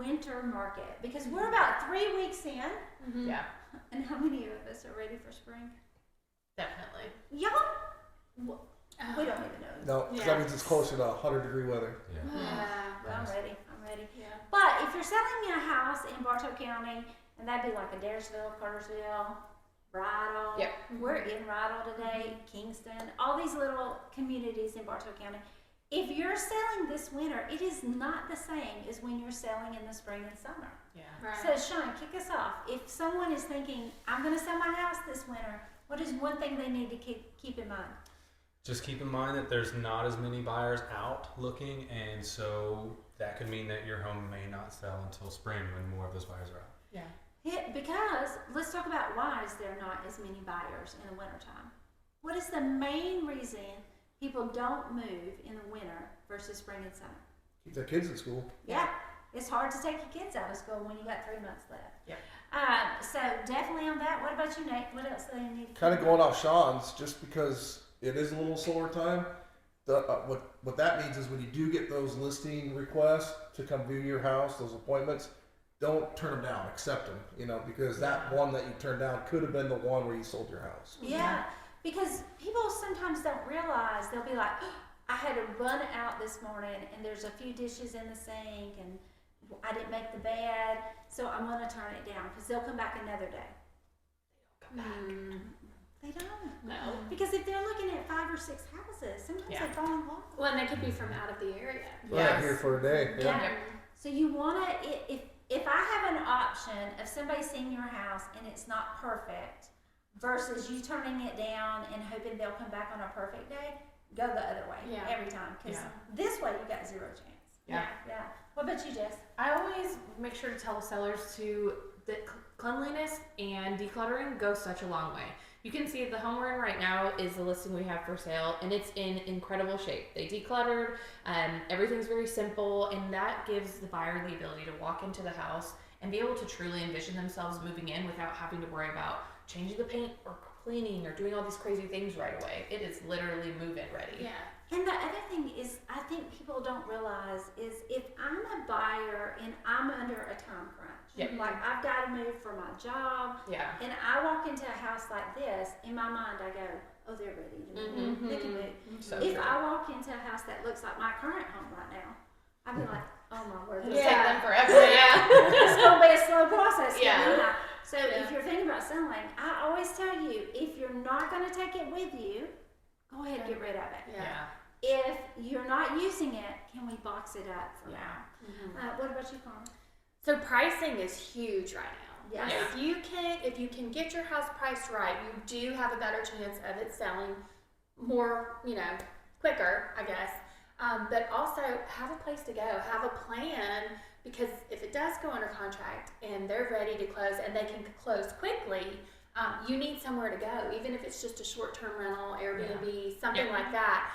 winter market? Because we're about 3 weeks in. Mm-hmm. Yeah. And how many of us are ready for spring? Definitely. Y'all? We don't even know. No, because that means it's closer to 100-degree weather. Well, I'm ready. Yeah. But if you're selling a house in Bartow County, and that'd be like Adairsville, Cartersville, Bartow. Yep. We're in Bartow today, Kingston, all these little communities in Bartow County. If you're selling this winter, it is not the same as when you're selling in the spring and summer. Yeah. Right. So Sean, kick us off. If someone is thinking, I'm going to sell my house this winter, what is one thing they need to keep in mind? Just keep in mind that there's not as many buyers out looking, and so that could mean that your home may not sell until spring when more of those buyers are out. Yeah. Because let's talk about why is there not as many buyers in the wintertime. What is the main reason people don't move in the winter versus spring and summer? Keep their kids in school. Yeah. It's hard to take your kids out of school when you got 3 months left. Yep. So definitely on that. What about you, Nate? What else do they need to Kind of going off Sean's, just because it is a little slower time. What that means is when you do get those listing requests to come view your house, those appointments, don't turn them down. Accept them, because that one that you turned down could have been the one where you sold your house. Yeah, because people sometimes don't realize, they'll be like, oh, I had to run out this morning and there's a few dishes in the sink and I didn't make the bed, so I'm going to turn it down, because they'll come back another day. Come back. They don't. No. Because if they're looking at 5 or 6 houses, sometimes they fall in love. Well, and they could be from out of the area. Right here for a day. Yeah. Yep. So you want to, if I have an option of somebody seeing your house and it's not perfect versus you turning it down and hoping they'll come back on a perfect day, go the other way every time. Because this way you got 0 chance. Yeah. What about you, Jess? I always make sure to tell sellers that cleanliness and decluttering go such a long way. You can see the home we're in right now is the listing we have for sale, and it's in incredible shape. They decluttered, everything's very simple, and that gives the buyer the ability to walk into the house and be able to truly envision themselves moving in without having to worry about changing the paint or cleaning or doing all these crazy things right away. It is literally move-in ready. Yeah. And the other thing is, I think people don't realize is if I'm a buyer and I'm under a time crunch, like I've got to move for my job, and I walk into a house like this, in my mind I go, oh, they're ready to move. They can move. So if true. I walk into a house that looks like my current home right now, I'd be like, oh my word, It'll take them forever. it's going to be a slow process. Yeah. So if you're thinking about selling, I always tell you, if you're not going to take it with you, go ahead and get rid of it. Yeah. If you're not using it, can we box it up for now? What about you, Carmen? So pricing is huge right now. Yes. If you can get your house priced right, you do have a better chance of it selling more, quicker, I guess. But also have a place to go, have a plan, because if it does go under contract and they're ready to close and they can close quickly, you need somewhere to go, even if it's just a short-term rental, Airbnb, something like that.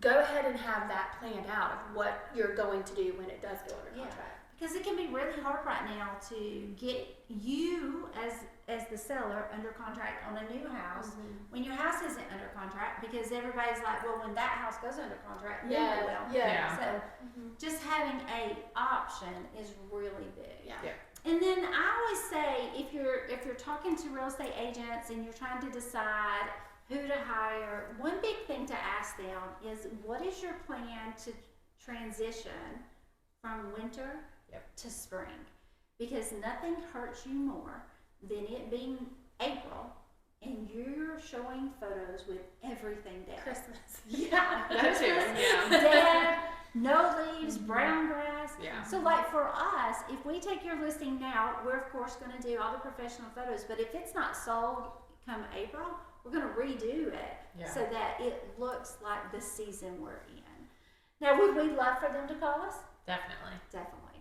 Go ahead and have that planned out of what you're going to do when it does go under contract. Because it can be really hard right now to get you as the seller under contract on a new house when your house isn't under contract, because everybody's like, well, when that house goes under contract, then it will. So just having a option is really big. And then I always say, if you're talking to real estate agents and you're trying to decide who to hire, one big thing to ask them is, what is your plan to transition from winter to spring? Because nothing hurts you more than it being April and you're showing photos with everything dead. Christmas. That too. Dead, no leaves, brown grass. So like for us, if we take your listing now, we're of course going to do all the professional photos, but if it's not sold come April, we're going to redo it so that it looks like the season we're in. Now, would we love for them to call us? Definitely. Definitely.